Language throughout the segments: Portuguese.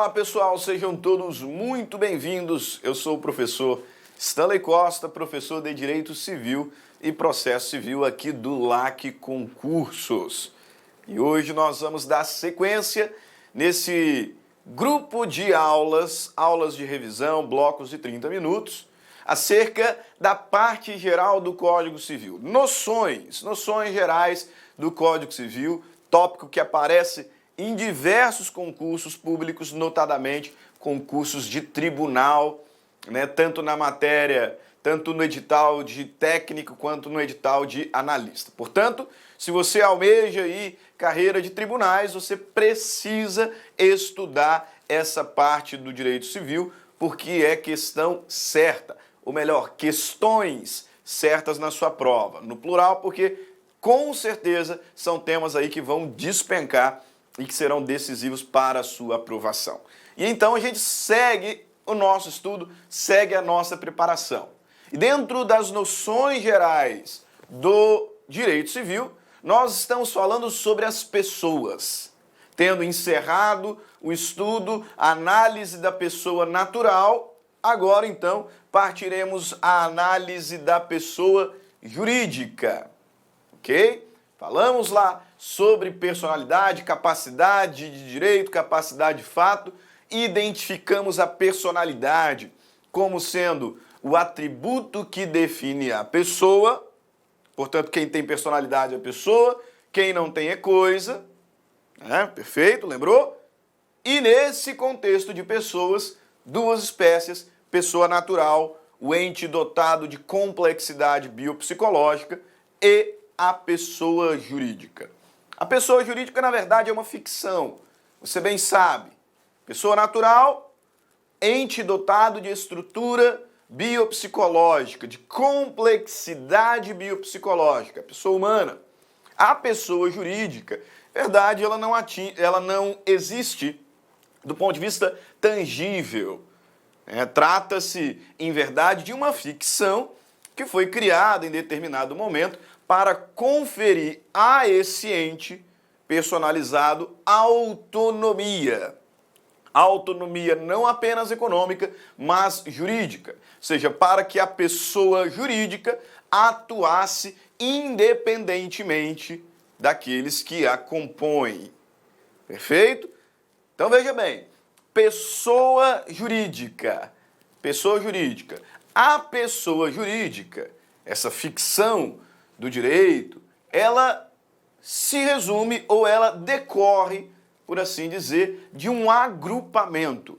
Olá pessoal, sejam todos muito bem-vindos. Eu sou o professor Stanley Costa, professor de Direito Civil e Processo Civil aqui do LAC Concursos. E hoje nós vamos dar sequência nesse grupo de aulas de revisão, blocos de 30 minutos, acerca da parte geral do Código Civil. Noções gerais do Código Civil, tópico que aparece em diversos concursos públicos, notadamente concursos de tribunal, né, tanto na matéria, tanto no edital de técnico quanto no edital de analista. Portanto, se você almeja aí carreira de tribunais, você precisa estudar essa parte do direito civil, porque é questão certa, ou melhor, questões certas na sua prova, no plural, porque com certeza são temas aí que vão despencar e que serão decisivos para a sua aprovação. E então a gente segue o nosso estudo, segue a nossa preparação. E dentro das noções gerais do direito civil, nós estamos falando sobre as pessoas, tendo encerrado o estudo, a análise da pessoa natural. Agora então partiremos a análise da pessoa jurídica, ok? Falamos lá sobre personalidade, capacidade de direito, capacidade de fato, identificamos a personalidade como sendo o atributo que define a pessoa, portanto, quem tem personalidade é a pessoa, quem não tem é coisa, né? Perfeito, lembrou? E nesse contexto de pessoas, duas espécies, pessoa natural, o ente dotado de complexidade biopsicológica, e a pessoa jurídica. A pessoa jurídica, na verdade, é uma ficção, você bem sabe. Pessoa natural, ente dotado de estrutura biopsicológica, de complexidade biopsicológica, pessoa humana. A pessoa jurídica, verdade, ela não existe do ponto de vista tangível. Trata-se, em verdade, de uma ficção que foi criada em determinado momento para conferir a esse ente personalizado autonomia. Autonomia não apenas econômica, mas jurídica. Ou seja, para que a pessoa jurídica atuasse independentemente daqueles que a compõem. Perfeito? Então veja bem, pessoa jurídica. Pessoa jurídica. A pessoa jurídica, essa ficção do direito, ela se resume ou ela decorre, por assim dizer, de um agrupamento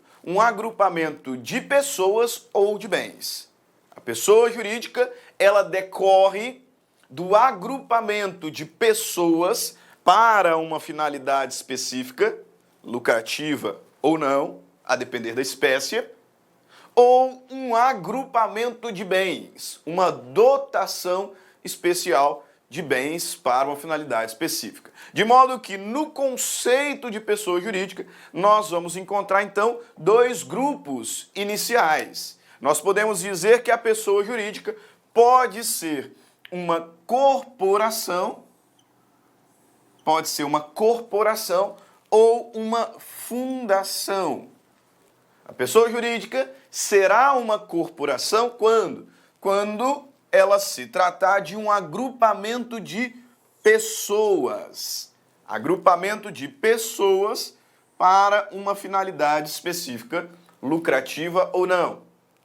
de pessoas ou de bens. A pessoa jurídica, ela decorre do agrupamento de pessoas para uma finalidade específica, lucrativa ou não, a depender da espécie, ou um agrupamento de bens, uma dotação especial de bens para uma finalidade específica. De modo que no conceito de pessoa jurídica, nós vamos encontrar então dois grupos iniciais. Nós podemos dizer que a pessoa jurídica pode ser uma corporação, ou uma fundação. A pessoa jurídica será uma corporação quando? Quando ela se tratar de um agrupamento de pessoas. Agrupamento de pessoas para uma finalidade específica, lucrativa ou não.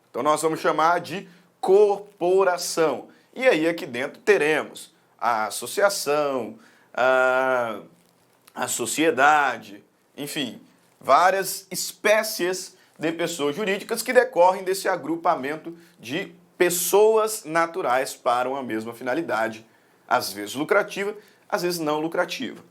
Então nós vamos chamar de corporação. E aí aqui dentro teremos a associação, a sociedade, enfim, várias espécies de pessoas jurídicas que decorrem desse agrupamento de pessoas naturais para uma mesma finalidade, às vezes lucrativa, às vezes não lucrativa.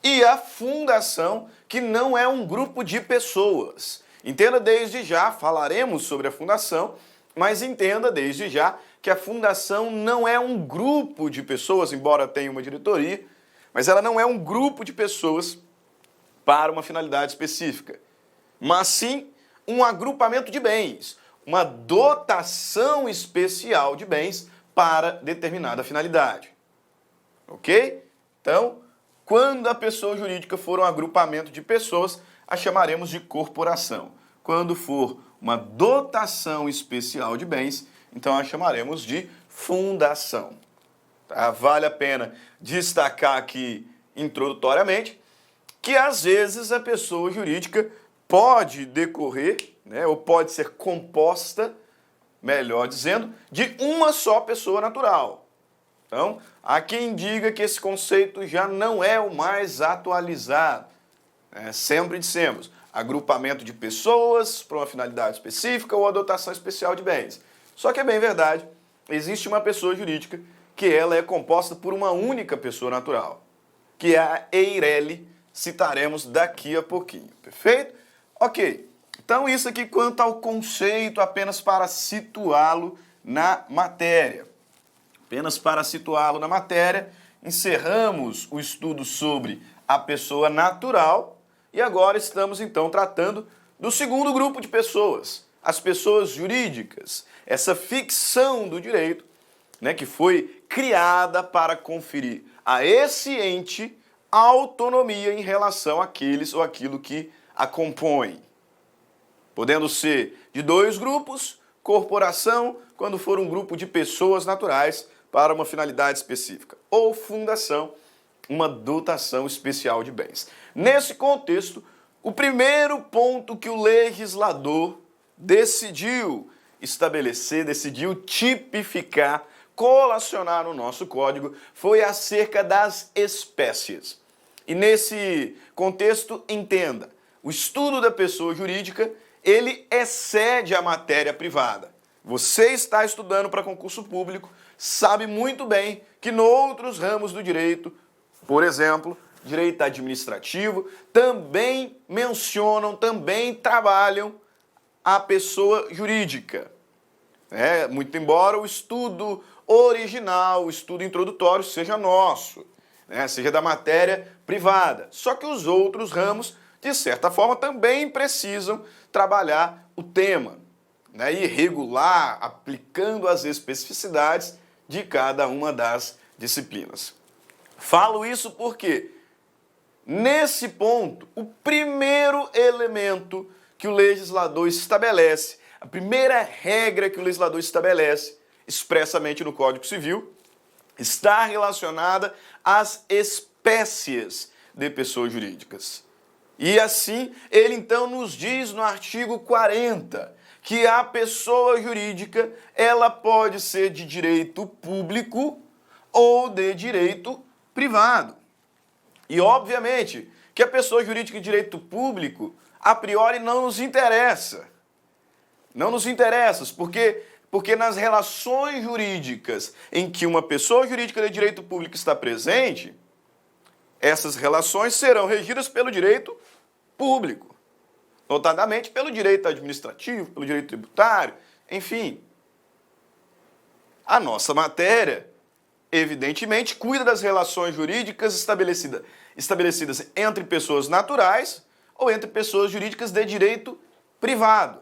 E a fundação, que não é um grupo de pessoas. Entenda desde já, falaremos sobre a fundação, mas entenda desde já que a fundação não é um grupo de pessoas, embora tenha uma diretoria, mas ela não é um grupo de pessoas para uma finalidade específica, mas sim um agrupamento de bens, uma dotação especial de bens para determinada finalidade. Ok? Então, quando a pessoa jurídica for um agrupamento de pessoas, a chamaremos de corporação. Quando for uma dotação especial de bens, então a chamaremos de fundação. Tá? Vale a pena destacar aqui introdutoriamente que às vezes a pessoa jurídica pode decorrer, né, ou pode ser composta, melhor dizendo, de uma só pessoa natural. Então, há quem diga que esse conceito já não é o mais atualizado. Sempre dissemos, agrupamento de pessoas para uma finalidade específica ou adotação especial de bens. Só que é bem verdade, existe uma pessoa jurídica que ela é composta por uma única pessoa natural, que é a EIRELI, citaremos daqui a pouquinho, perfeito? Ok, então isso aqui quanto ao conceito, apenas para situá-lo na matéria. Apenas para situá-lo na matéria, encerramos o estudo sobre a pessoa natural e agora estamos então tratando do segundo grupo de pessoas, as pessoas jurídicas, essa ficção do direito, né, que foi criada para conferir a esse ente autonomia em relação àqueles ou aquilo que a compõe. Podendo ser de dois grupos, corporação, quando for um grupo de pessoas naturais para uma finalidade específica, ou fundação, uma dotação especial de bens. Nesse contexto, o primeiro ponto que o legislador decidiu estabelecer, decidiu tipificar, colacionar no nosso código, foi acerca das espécies. E nesse contexto, entenda, o estudo da pessoa jurídica, ele excede a matéria privada. Você está estudando para concurso público, sabe muito bem que noutros ramos do direito, por exemplo, direito administrativo, também mencionam, também trabalham a pessoa jurídica. Muito embora o estudo original, o estudo introdutório seja nosso, seja da matéria privada. Só que os outros ramos, de certa forma, também precisam trabalhar o tema, e regular, aplicando as especificidades de cada uma das disciplinas. Falo isso porque, nesse ponto, o primeiro elemento que o legislador estabelece, a primeira regra que o legislador estabelece expressamente no Código Civil, está relacionada às espécies de pessoas jurídicas. E assim, ele então nos diz no artigo 40 que a pessoa jurídica, ela pode ser de direito público ou de direito privado. E obviamente que a pessoa jurídica de direito público, a priori, não nos interessa. Não nos interessa, porque nas relações jurídicas em que uma pessoa jurídica de direito público está presente, essas relações serão regidas pelo direito público, notadamente pelo direito administrativo, pelo direito tributário, enfim. A nossa matéria, evidentemente, cuida das relações jurídicas estabelecidas entre pessoas naturais ou entre pessoas jurídicas de direito privado.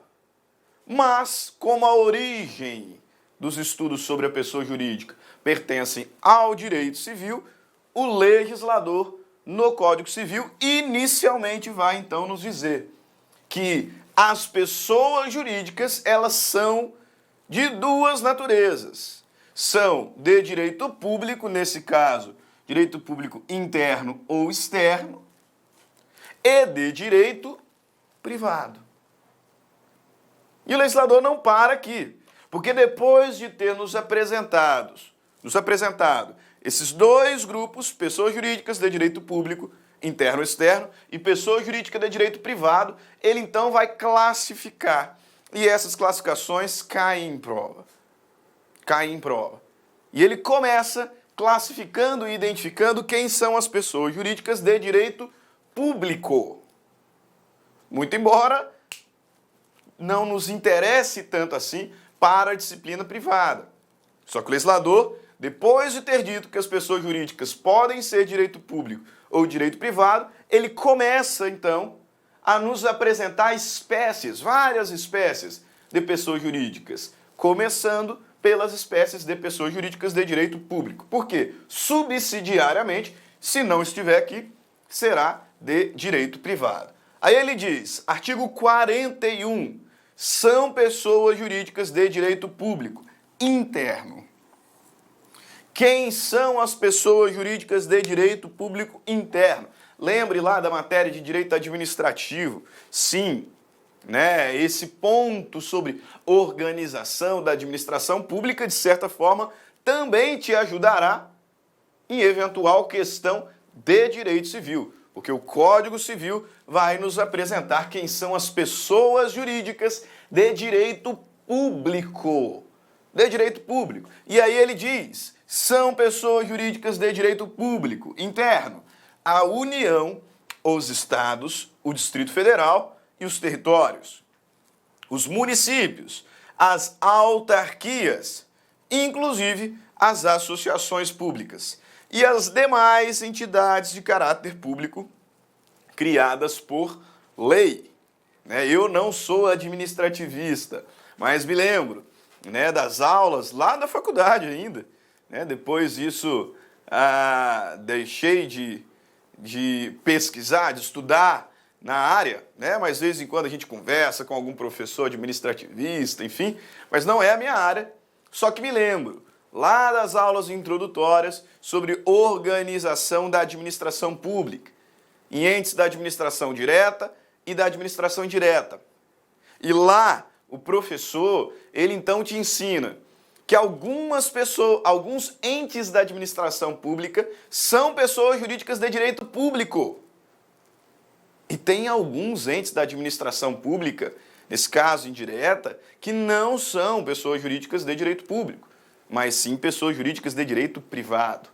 Mas, como a origem dos estudos sobre a pessoa jurídica pertencem ao direito civil, o legislador, no Código Civil, inicialmente vai então nos dizer que as pessoas jurídicas, elas são de duas naturezas. São de direito público, nesse caso, direito público interno ou externo, e de direito privado. E o legislador não para aqui, porque depois de ter nos apresentado esses dois grupos, pessoas jurídicas de direito público, interno ou externo, e pessoa jurídica de direito privado, ele então vai classificar. E essas classificações caem em prova. E ele começa classificando e identificando quem são as pessoas jurídicas de direito público. Muito embora não nos interesse tanto assim para a disciplina privada. Só que o legislador, depois de ter dito que as pessoas jurídicas podem ser direito público ou direito privado, ele começa, então, a nos apresentar espécies, várias espécies de pessoas jurídicas, começando pelas espécies de pessoas jurídicas de direito público. Por quê? Subsidiariamente, se não estiver aqui, será de direito privado. Aí ele diz, artigo 41, são pessoas jurídicas de direito público interno. Quem são as pessoas jurídicas de direito público interno? Lembre lá da matéria de direito administrativo. Sim, né, esse ponto sobre organização da administração pública, de certa forma, também te ajudará em eventual questão de direito civil, porque o Código Civil vai nos apresentar quem são as pessoas jurídicas de direito público. De direito público. E aí ele diz, são pessoas jurídicas de direito público interno, a União, os estados, o Distrito Federal e os territórios, os municípios, as autarquias, inclusive as associações públicas e as demais entidades de caráter público criadas por lei. Eu não sou administrativista, mas me lembro, das aulas lá da faculdade ainda. Depois disso, deixei de pesquisar, de estudar na área, mas de vez em quando a gente conversa com algum professor administrativista, enfim, mas não é a minha área, só que me lembro lá das aulas introdutórias sobre organização da administração pública, em entes da administração direta e da administração indireta. E lá o professor, ele então te ensina que algumas pessoas, alguns entes da administração pública são pessoas jurídicas de direito público. E tem alguns entes da administração pública, nesse caso indireta, que não são pessoas jurídicas de direito público, mas sim pessoas jurídicas de direito privado.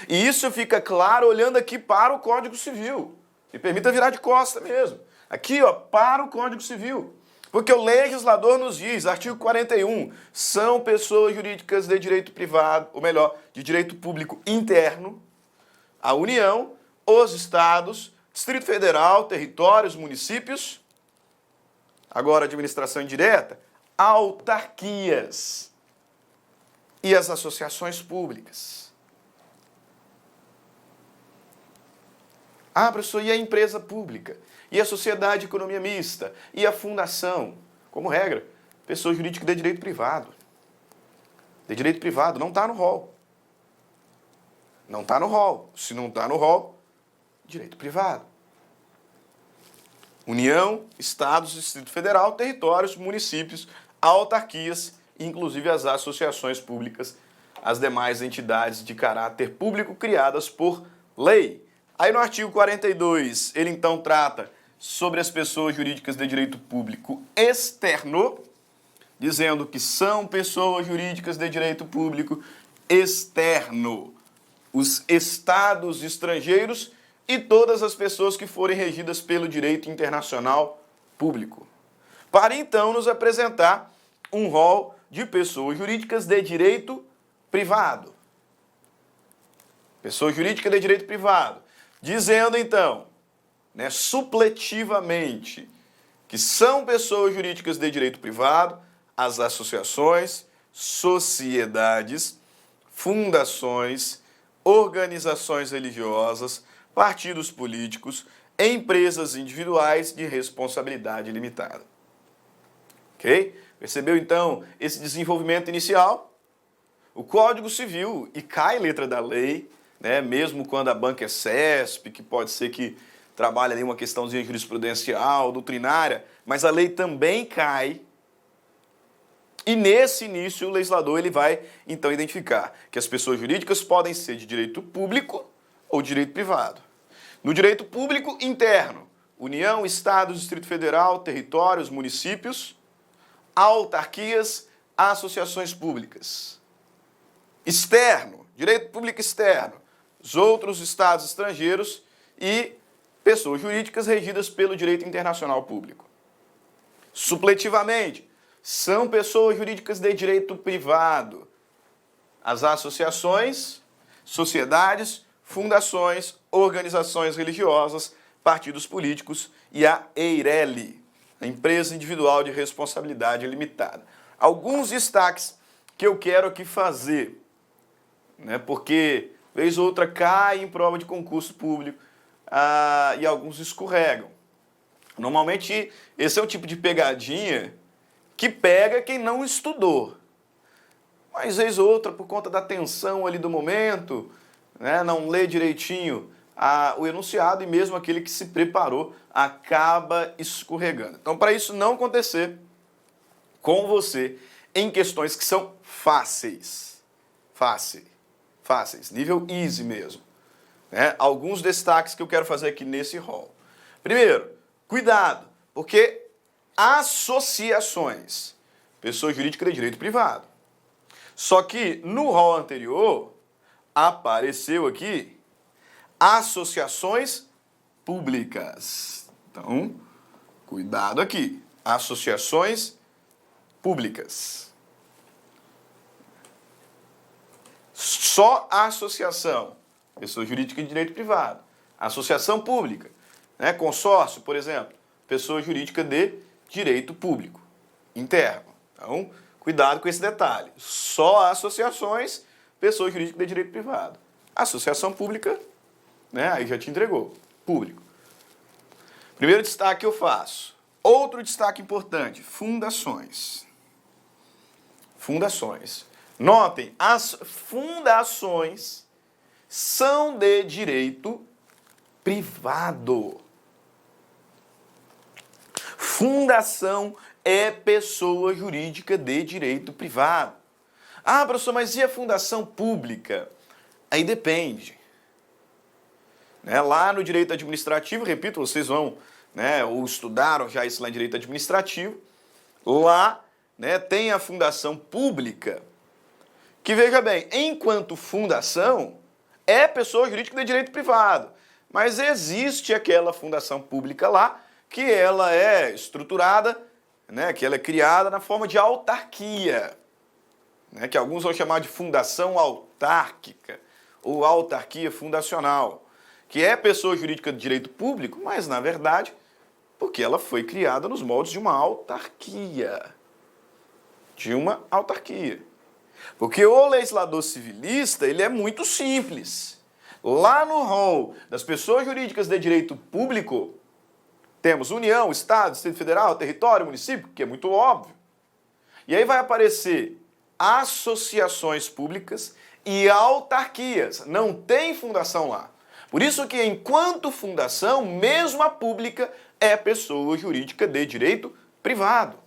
E isso fica claro olhando aqui para o Código Civil. Me permita virar de costa mesmo. Aqui, para o Código Civil. Porque o legislador nos diz, artigo 41, são pessoas jurídicas de direito privado, ou melhor, de direito público interno, a União, os estados, Distrito Federal, territórios, municípios, agora administração indireta, autarquias e as associações públicas. Professor, e a empresa pública? E a sociedade de economia mista? E a fundação? Como regra, pessoa jurídica de direito privado. De direito privado, não está no rol. Não está no rol. Se não está no rol, direito privado. União, Estados, Distrito Federal, territórios, municípios, autarquias, inclusive as associações públicas, as demais entidades de caráter público criadas por lei. Aí no artigo 42, ele então trata sobre as pessoas jurídicas de direito público externo, dizendo que são pessoas jurídicas de direito público externo, os estados estrangeiros e todas as pessoas que forem regidas pelo direito internacional público. Para então nos apresentar um rol de pessoas jurídicas de direito privado. Pessoa jurídica de direito privado. Dizendo, então, supletivamente, que são pessoas jurídicas de direito privado as associações, sociedades, fundações, organizações religiosas, partidos políticos, empresas individuais de responsabilidade limitada. Ok? Percebeu, então, esse desenvolvimento inicial? O Código Civil, e cai letra da lei, mesmo quando a banca é CESP, que pode ser que trabalhe ali uma questãozinha jurisprudencial, doutrinária, mas a lei também cai. E nesse início o legislador ele vai então identificar que as pessoas jurídicas podem ser de direito público ou direito privado. No direito público interno, União, Estados, Distrito Federal, territórios, municípios, autarquias, associações públicas. Externo, direito público externo, os outros estados estrangeiros e pessoas jurídicas regidas pelo direito internacional público. Supletivamente, são pessoas jurídicas de direito privado, as associações, sociedades, fundações, organizações religiosas, partidos políticos e a EIRELI, a Empresa Individual de Responsabilidade Limitada. Alguns destaques que eu quero aqui fazer, porque vez ou outra cai em prova de concurso público e alguns escorregam. Normalmente, esse é o tipo de pegadinha que pega quem não estudou. Mas vez ou outra, por conta da tensão ali do momento, né, não lê direitinho o enunciado e mesmo aquele que se preparou acaba escorregando. Então, para isso não acontecer com você em questões que são fáceis, nível easy mesmo, né, alguns destaques que eu quero fazer aqui nesse rol. Primeiro, cuidado, porque associações, pessoa jurídica de direito privado. Só que no rol anterior apareceu aqui associações públicas. Então, cuidado aqui. Associações públicas. Só a associação, pessoa jurídica de direito privado. Associação pública, né? Consórcio, por exemplo, pessoa jurídica de direito público interno. Então, cuidado com esse detalhe. Só associações, pessoa jurídica de direito privado. Associação pública, né? Aí já te entregou. Público. Primeiro destaque que eu faço. Outro destaque importante, fundações. Fundações. Notem, as fundações são de direito privado. Fundação é pessoa jurídica de direito privado. Ah, professor, mas e a fundação pública? Aí depende. Né? Lá no direito administrativo, repito, vocês vão, né, ou estudaram já isso lá em direito administrativo, lá, né, tem a fundação pública, que, veja bem, enquanto fundação, é pessoa jurídica de direito privado, mas existe aquela fundação pública lá, que ela é estruturada, né, que ela é criada na forma de autarquia, né, que alguns vão chamar de fundação autárquica, ou autarquia fundacional, que é pessoa jurídica de direito público, mas, na verdade, porque ela foi criada nos moldes de uma autarquia. Porque o legislador civilista, ele é muito simples. Lá no rol das pessoas jurídicas de direito público, temos União, Estado, Distrito Federal, território, município, que é muito óbvio. E aí vai aparecer associações públicas e autarquias. Não tem fundação lá. Por isso que, enquanto fundação, mesmo a pública é pessoa jurídica de direito privado.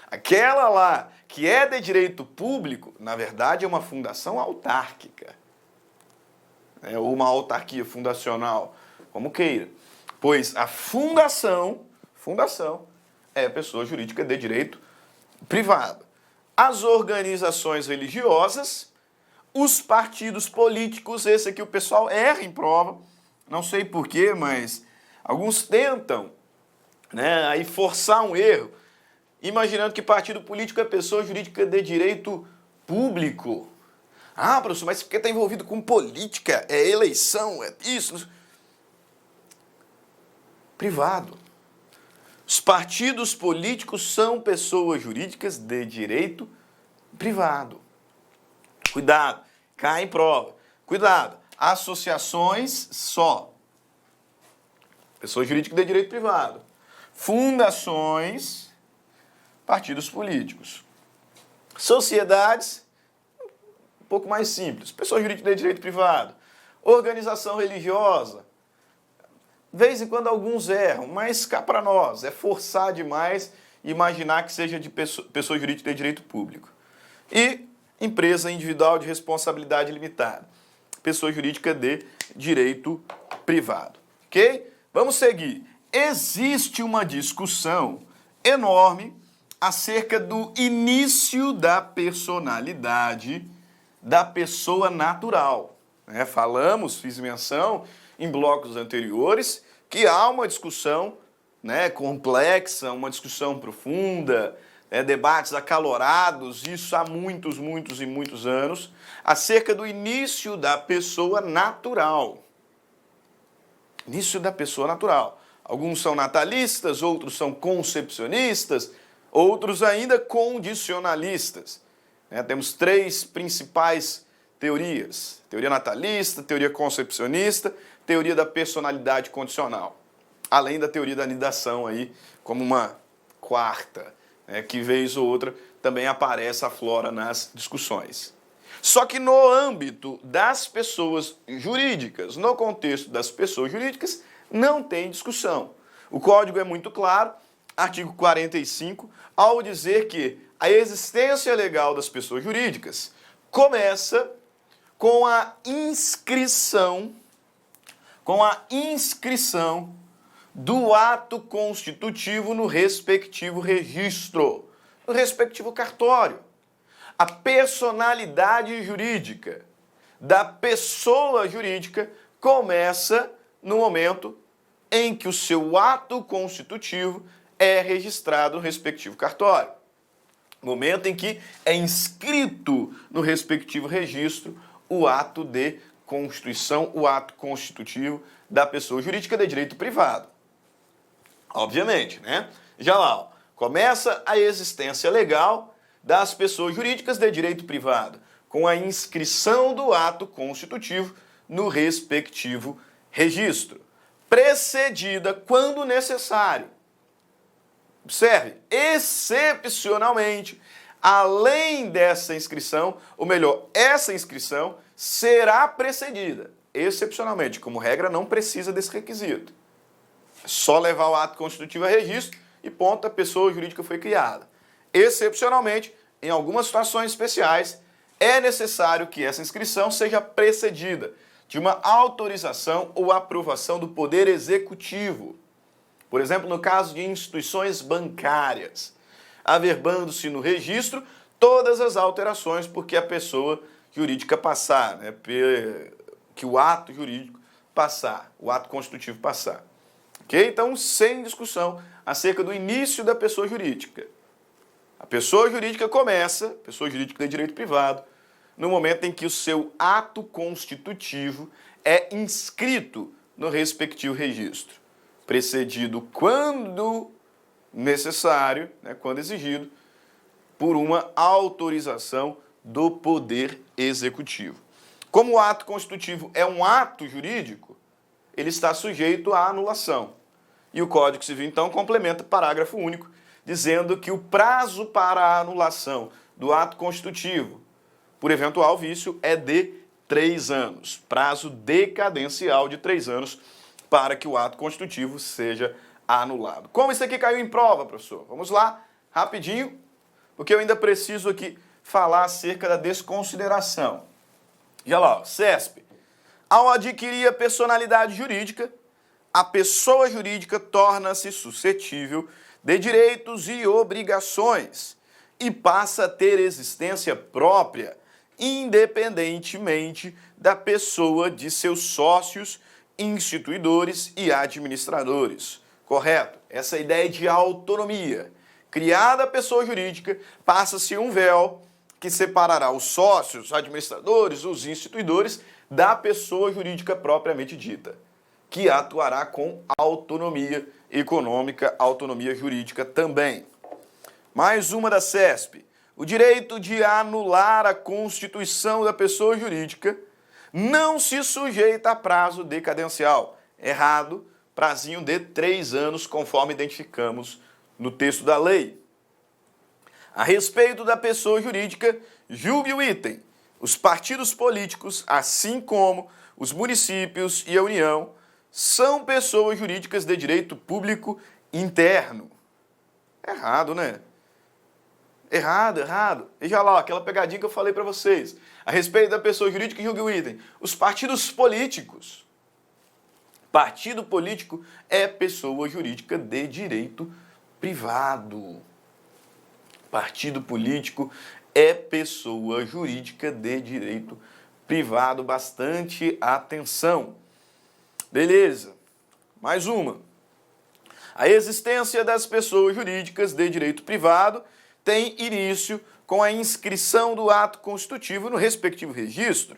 Aquela lá que é de direito público, na verdade, é uma fundação autárquica. Ou uma autarquia fundacional, como queira. Pois a fundação é pessoa jurídica de direito privado. As organizações religiosas, os partidos políticos, esse aqui o pessoal erra em prova, não sei porquê, mas alguns tentam, né, aí forçar um erro, imaginando que partido político é pessoa jurídica de direito público. Ah, professor, mas porque está envolvido com política, é eleição, é isso. Privado. Os partidos políticos são pessoas jurídicas de direito privado. Cuidado, cai em prova. Cuidado, associações só. Pessoa jurídica de direito privado. Fundações, partidos políticos. Sociedades, um pouco mais simples. Pessoa jurídica de direito privado. Organização religiosa. De vez em quando alguns erram, mas cá para nós, é forçar demais imaginar que seja de pessoa jurídica de direito público. E empresa individual de responsabilidade limitada. Pessoa jurídica de direito privado. Ok? Vamos seguir. Existe uma discussão enorme acerca do início da personalidade da pessoa natural. Fiz menção em blocos anteriores que há uma discussão, né, complexa, uma discussão profunda, debates acalorados, isso há muitos anos, acerca do início da pessoa natural. Início da pessoa natural. Alguns são natalistas, outros são concepcionistas, outros ainda condicionalistas. Temos três principais teorias: teoria natalista, teoria concepcionista, teoria da personalidade condicional. além da teoria da anidação aí, como uma quarta, né, que vez ou outra também aparece, aflora nas discussões. Só que no âmbito das pessoas jurídicas, no contexto das pessoas jurídicas, não tem discussão. O Código é muito claro, artigo 45, ao dizer que a existência legal das pessoas jurídicas começa com a inscrição do ato constitutivo no respectivo registro, no respectivo cartório. A personalidade jurídica da pessoa jurídica começa no momento em que o seu ato constitutivo é registrado no respectivo cartório. Momento em que é inscrito no respectivo registro o ato de constituição, o ato constitutivo da pessoa jurídica de direito privado. Obviamente, né? Já lá, ó, começa a existência legal das pessoas jurídicas de direito privado, com a inscrição do ato constitutivo no respectivo registro, precedida, quando necessário. Observe, excepcionalmente, além dessa inscrição, ou melhor, essa inscrição será precedida. Excepcionalmente, como regra, não precisa desse requisito. É só levar o ato constitutivo a registro e ponto, a pessoa jurídica foi criada. Excepcionalmente, em algumas situações especiais, é necessário que essa inscrição seja precedida de uma autorização ou aprovação do Poder Executivo. Por exemplo, no caso de instituições bancárias, averbando-se no registro todas as alterações porque a pessoa jurídica passar, né, que o ato jurídico passar, o ato constitutivo passar. Ok? Então, sem discussão acerca do início da pessoa jurídica. A pessoa jurídica começa, pessoa jurídica de direito privado, no momento em que o seu ato constitutivo é inscrito no respectivo registro, precedido, quando necessário, né, quando exigido, por uma autorização do Poder Executivo. Como o ato constitutivo é um ato jurídico, ele está sujeito à anulação. E o Código Civil, então, complementa o parágrafo único, dizendo que o prazo para a anulação do ato constitutivo por eventual vício é de 3 anos. Prazo decadencial de 3 anos para que o ato constitutivo seja anulado. Como isso aqui caiu em prova, professor? Vamos lá, rapidinho, porque eu ainda preciso aqui falar acerca da desconsideração. Já lá, ó, CESP. Ao adquirir a personalidade jurídica, a pessoa jurídica torna-se suscetível de direitos e obrigações e passa a ter existência própria, independentemente da pessoa de seus sócios, instituidores e administradores. Correto? Essa ideia de autonomia. Criada a pessoa jurídica, passa-se um véu que separará os sócios, os administradores, os instituidores da pessoa jurídica propriamente dita, que atuará com autonomia econômica, autonomia jurídica também. Mais uma da CESP. O direito de anular a constituição da pessoa jurídica não se sujeita a prazo decadencial. Errado, prazinho de 3 anos, conforme identificamos no texto da lei. A respeito da pessoa jurídica, julgue o item. Os partidos políticos, assim como os municípios e a União, são pessoas jurídicas de direito público interno. Errado, né? Errado. Veja lá, aquela pegadinha que eu falei para vocês. A respeito da pessoa jurídica, julgue o item. Os partidos políticos. Partido político é pessoa jurídica de direito privado. Partido político é pessoa jurídica de direito privado. Bastante atenção. Beleza. Mais uma. A existência das pessoas jurídicas de direito privado tem início com a inscrição do ato constitutivo no respectivo registro,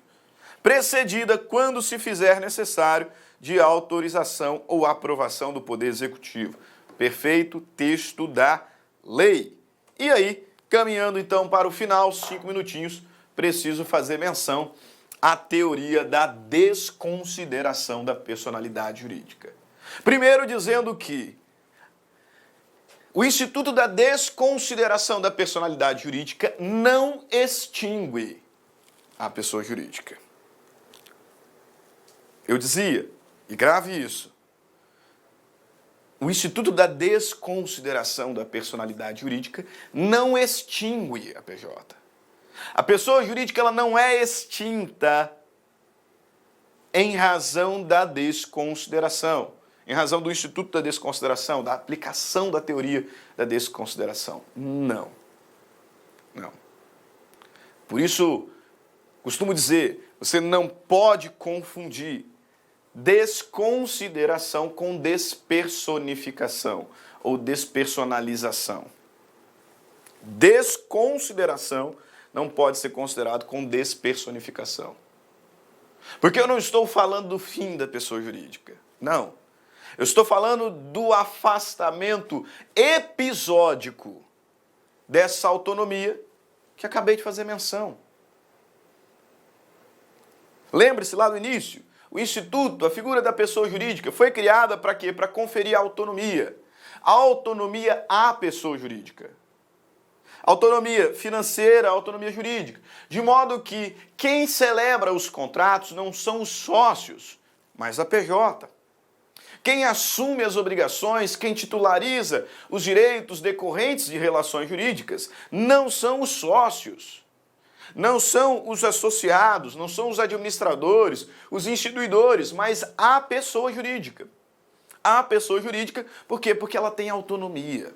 precedida, quando se fizer necessário, de autorização ou aprovação do Poder Executivo. Perfeito texto da lei. E aí, caminhando então para o final, 5 minutinhos, preciso fazer menção à teoria da desconsideração da personalidade jurídica. Primeiro, dizendo que o Instituto da Desconsideração da Personalidade Jurídica não extingue a pessoa jurídica. Eu dizia, e grave isso, o Instituto da Desconsideração da Personalidade Jurídica não extingue a PJ. A pessoa jurídica ela não é extinta em razão da desconsideração, em razão do Instituto da Desconsideração, da aplicação da teoria da desconsideração. Não. Não. Por isso, costumo dizer, você não pode confundir desconsideração com despersonificação ou despersonalização. Desconsideração não pode ser considerado com despersonificação. Porque eu não estou falando do fim da pessoa jurídica. Não. Eu estou falando do afastamento episódico dessa autonomia que acabei de fazer menção. Lembre-se lá do início, o Instituto, a figura da pessoa jurídica, foi criada para quê? Para conferir autonomia. Autonomia à pessoa jurídica. Autonomia financeira, autonomia jurídica. De modo que quem celebra os contratos não são os sócios, mas a PJ. Quem assume as obrigações, quem titulariza os direitos decorrentes de relações jurídicas, não são os sócios, não são os associados, não são os administradores, os instituidores, mas a pessoa jurídica. A pessoa jurídica, por quê? Porque ela tem autonomia.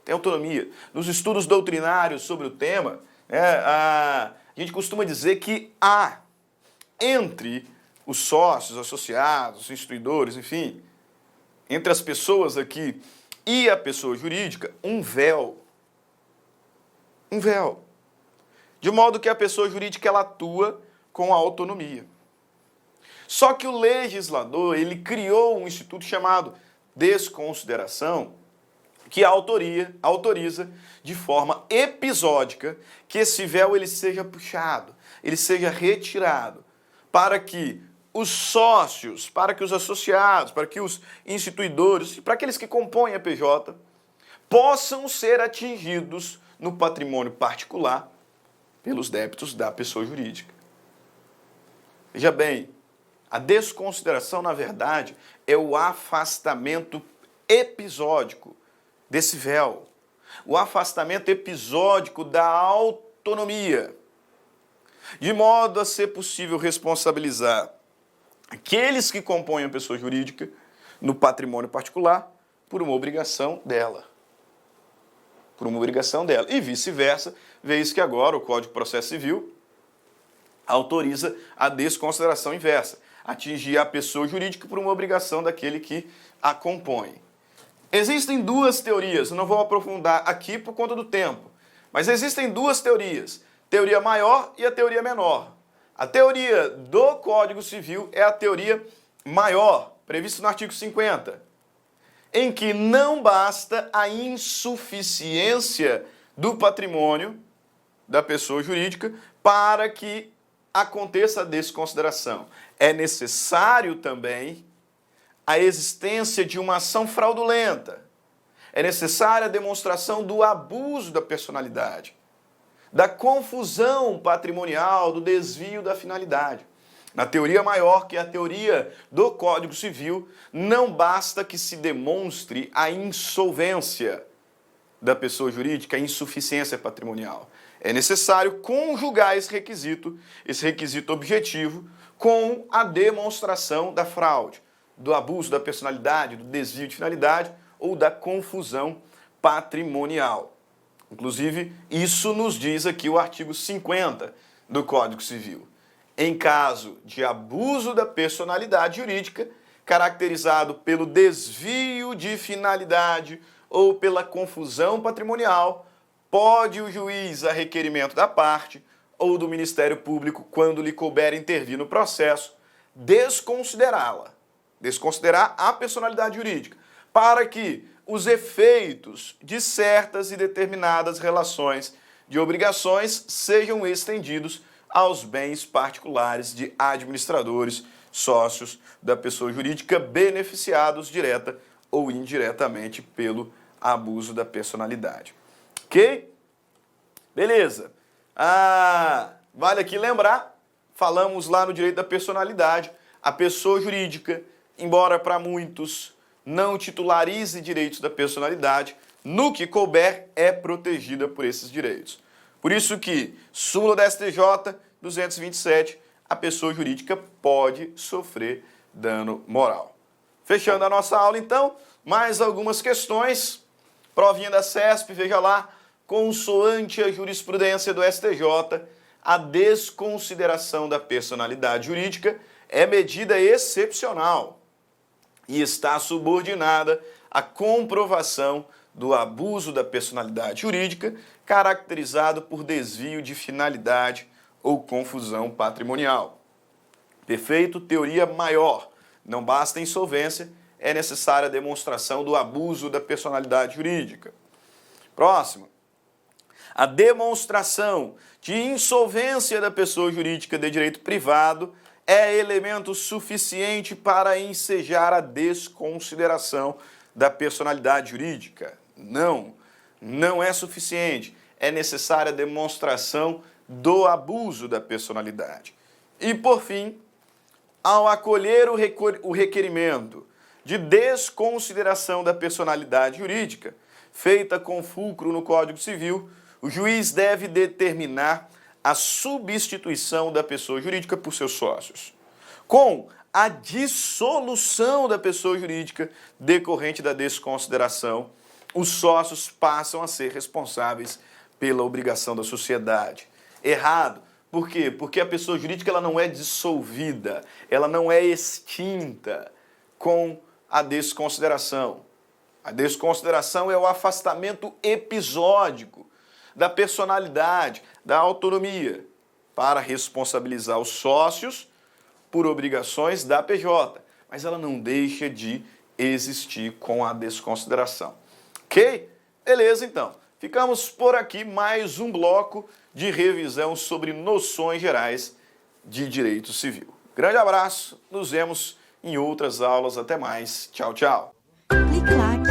Tem autonomia. Nos estudos doutrinários sobre o tema, a gente costuma dizer que há entre os sócios, associados, instituidores, enfim, entre as pessoas aqui e a pessoa jurídica, um véu. Um véu. De modo que a pessoa jurídica ela atua com a autonomia. Só que o legislador, ele criou um instituto chamado desconsideração, que autoriza de forma episódica que esse véu ele seja puxado, ele seja retirado, para que os sócios, para que os associados, para que os instituidores, para aqueles que compõem a PJ, possam ser atingidos no patrimônio particular pelos débitos da pessoa jurídica. Veja bem, a desconsideração, na verdade, é o afastamento episódico desse véu, o afastamento episódico da autonomia, de modo a ser possível responsabilizar aqueles que compõem a pessoa jurídica no patrimônio particular por uma obrigação dela. Por uma obrigação dela. E vice-versa, vez que agora o Código de Processo Civil autoriza a desconsideração inversa, atingir a pessoa jurídica por uma obrigação daquele que a compõe. Existem duas teorias, eu não vou aprofundar aqui por conta do tempo, mas existem duas teorias, teoria maior e a teoria menor. A teoria do Código Civil é a teoria maior, prevista no artigo 50, em que não basta a insuficiência do patrimônio da pessoa jurídica para que aconteça a desconsideração. É necessário também a existência de uma ação fraudulenta. É necessária a demonstração do abuso da personalidade, da confusão patrimonial, do desvio da finalidade. Na teoria maior, que é a teoria do Código Civil, não basta que se demonstre a insolvência da pessoa jurídica, a insuficiência patrimonial. É necessário conjugar esse requisito objetivo, com a demonstração da fraude, do abuso da personalidade, do desvio de finalidade ou da confusão patrimonial. Inclusive, isso nos diz aqui o artigo 50 do Código Civil. Em caso de abuso da personalidade jurídica, caracterizado pelo desvio de finalidade ou pela confusão patrimonial, pode o juiz, a requerimento da parte ou do Ministério Público, quando lhe couber intervir no processo, desconsiderar a personalidade jurídica, para que os efeitos de certas e determinadas relações de obrigações sejam estendidos aos bens particulares de administradores sócios da pessoa jurídica beneficiados direta ou indiretamente pelo abuso da personalidade. Ok? Beleza. Vale aqui lembrar, falamos lá no direito da personalidade, a pessoa jurídica, embora para muitos não titularize direitos da personalidade, no que couber é protegida por esses direitos. Por isso que, súmula da STJ 227, a pessoa jurídica pode sofrer dano moral. Fechando a nossa aula, então, mais algumas questões. Provinha da CESP, veja lá, consoante a jurisprudência do STJ, a desconsideração da personalidade jurídica é medida excepcional e está subordinada à comprovação do abuso da personalidade jurídica, caracterizado por desvio de finalidade ou confusão patrimonial. Perfeito? Teoria maior. Não basta insolvência, é necessária a demonstração do abuso da personalidade jurídica. Próximo. A demonstração de insolvência da pessoa jurídica de direito privado é elemento suficiente para ensejar a desconsideração da personalidade jurídica? Não, não é suficiente. É necessária a demonstração do abuso da personalidade. E, por fim, ao acolher o requerimento de desconsideração da personalidade jurídica, feita com fulcro no Código Civil, o juiz deve determinar a substituição da pessoa jurídica por seus sócios, com a dissolução da pessoa jurídica decorrente da desconsideração. Os sócios passam a ser responsáveis pela obrigação da sociedade. Errado. Por quê? Porque a pessoa jurídica ela não é dissolvida, ela não é extinta com a desconsideração. A desconsideração é o afastamento episódico da personalidade, da autonomia, para responsabilizar os sócios por obrigações da PJ, mas ela não deixa de existir com a desconsideração. Ok? Beleza, então. Ficamos por aqui, mais um bloco de revisão sobre noções gerais de direito civil. Grande abraço, nos vemos em outras aulas. Até mais. Tchau, tchau. Clique like.